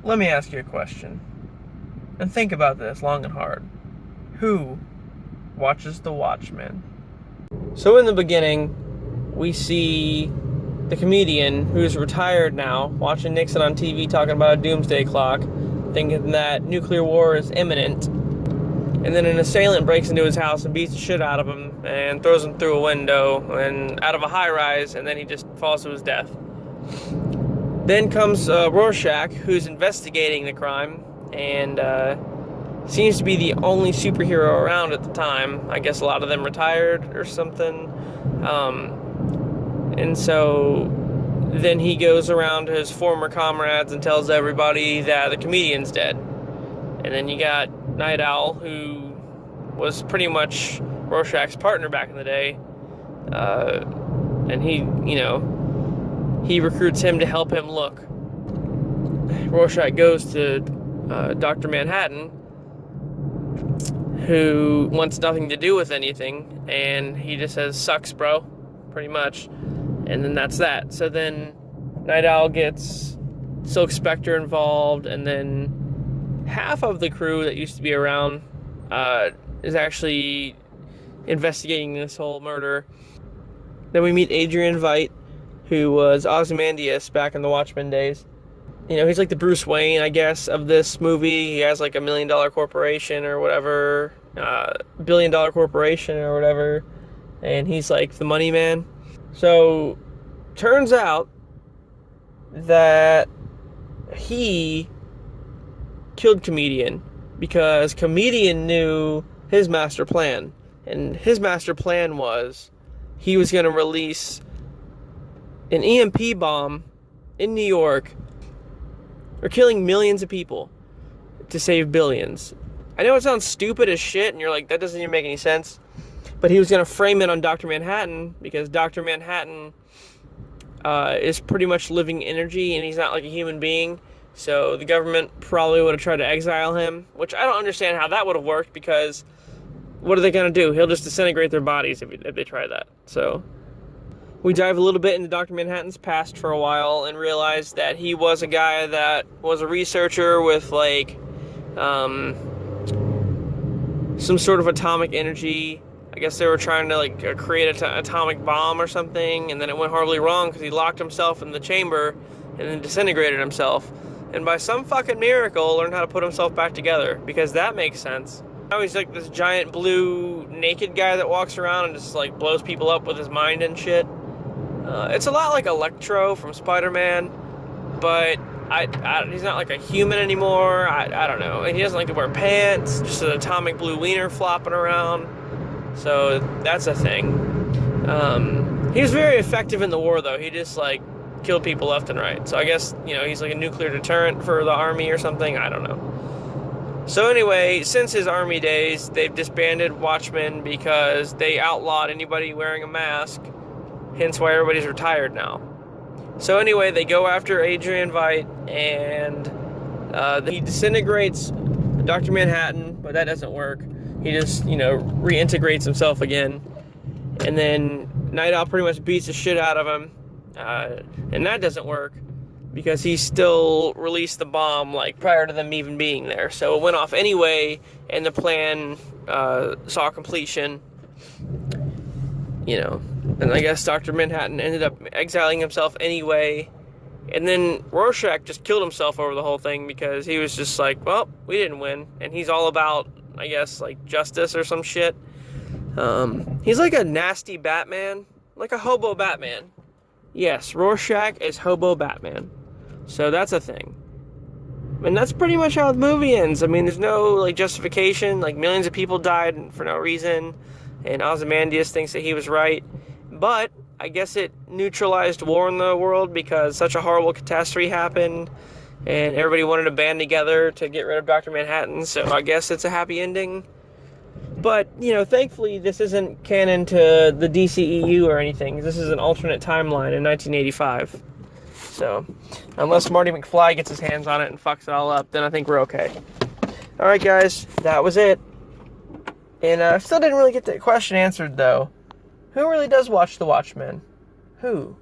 let me ask you a question. And think about this long and hard. Who watches the Watchmen? So in the beginning, we see the comedian, who's retired now, watching Nixon on TV talking about a doomsday clock, thinking that nuclear war is imminent. And then an assailant breaks into his house and beats the shit out of him and throws him through a window and out of a high-rise, and then he just falls to his death. Then comes Rorschach, who's investigating the crime, and seems to be the only superhero around at the time. I guess a lot of them retired or something. And so then he goes around to his former comrades and tells everybody that the comedian's dead. And then you got Night Owl, who was pretty much Rorschach's partner back in the day. And he recruits him to help him look. Rorschach goes to Dr. Manhattan, who wants nothing to do with anything, and he just says, "Sucks, bro," pretty much. And then that's that. So then Night Owl gets Silk Spectre involved, and then half of the crew that used to be around is actually investigating this whole murder. Then we meet Adrian Veidt, who was Ozymandias back in the Watchmen days. He's like the Bruce Wayne, I guess, of this movie. He has like $1 million corporation or whatever, $1 billion corporation or whatever, and he's like the money man. So, turns out that he killed Comedian because Comedian knew his master plan. And his master plan was he was going to release an EMP bomb in New York or killing millions of people to save billions. I know it sounds stupid as shit, and you're like, that doesn't even make any sense. But he was going to frame it on Dr. Manhattan because Dr. Manhattan is pretty much living energy, and he's not like a human being. So the government probably would have tried to exile him, which I don't understand how that would have worked, because what are they going to do? He'll just disintegrate their bodies if they try that. So we dive a little bit into Dr. Manhattan's past for a while and realize that he was a guy that was a researcher with like some sort of atomic energy. I guess they were trying to like create an atomic bomb or something, and then it went horribly wrong because he locked himself in the chamber and then disintegrated himself. And by some fucking miracle, learned how to put himself back together, because that makes sense. Now he's like this giant blue naked guy that walks around and just like blows people up with his mind and shit. It's a lot like Electro from Spider-Man, but he's not like a human anymore. I don't know. And he doesn't like to wear pants, just an atomic blue wiener flopping around. So that's a thing. He was very effective in the war, though. He just like killed people left and right. So I guess, he's like a nuclear deterrent for the army or something. I don't know. So anyway, since his army days, they've disbanded Watchmen because they outlawed anybody wearing a mask. Hence why everybody's retired now. So anyway, they go after Adrian Veidt, and he disintegrates Dr. Manhattan, but that doesn't work. He just, reintegrates himself again. And then Night Owl pretty much beats the shit out of him. And that doesn't work because he still released the bomb like prior to them even being there. So it went off anyway, and the plan saw completion. And I guess Dr. Manhattan ended up exiling himself anyway. And then Rorschach just killed himself over the whole thing because he was just like, well, we didn't win. And he's all about, I guess, like justice or some shit. He's like a nasty Batman, like a hobo Batman. Yes, Rorschach is hobo Batman. So that's a thing. And that's pretty much how the movie ends. I mean, there's no like justification. Like millions of people died for no reason. And Ozymandias thinks that he was right. But I guess it neutralized war in the world because such a horrible catastrophe happened. And everybody wanted to band together to get rid of Dr. Manhattan. So I guess it's a happy ending. But, thankfully this isn't canon to the DCEU or anything. This is an alternate timeline in 1985. So, unless Marty McFly gets his hands on it and fucks it all up, then I think we're okay. Alright guys, that was it. And I still didn't really get the question answered though. Who really does watch The Watchmen? Who?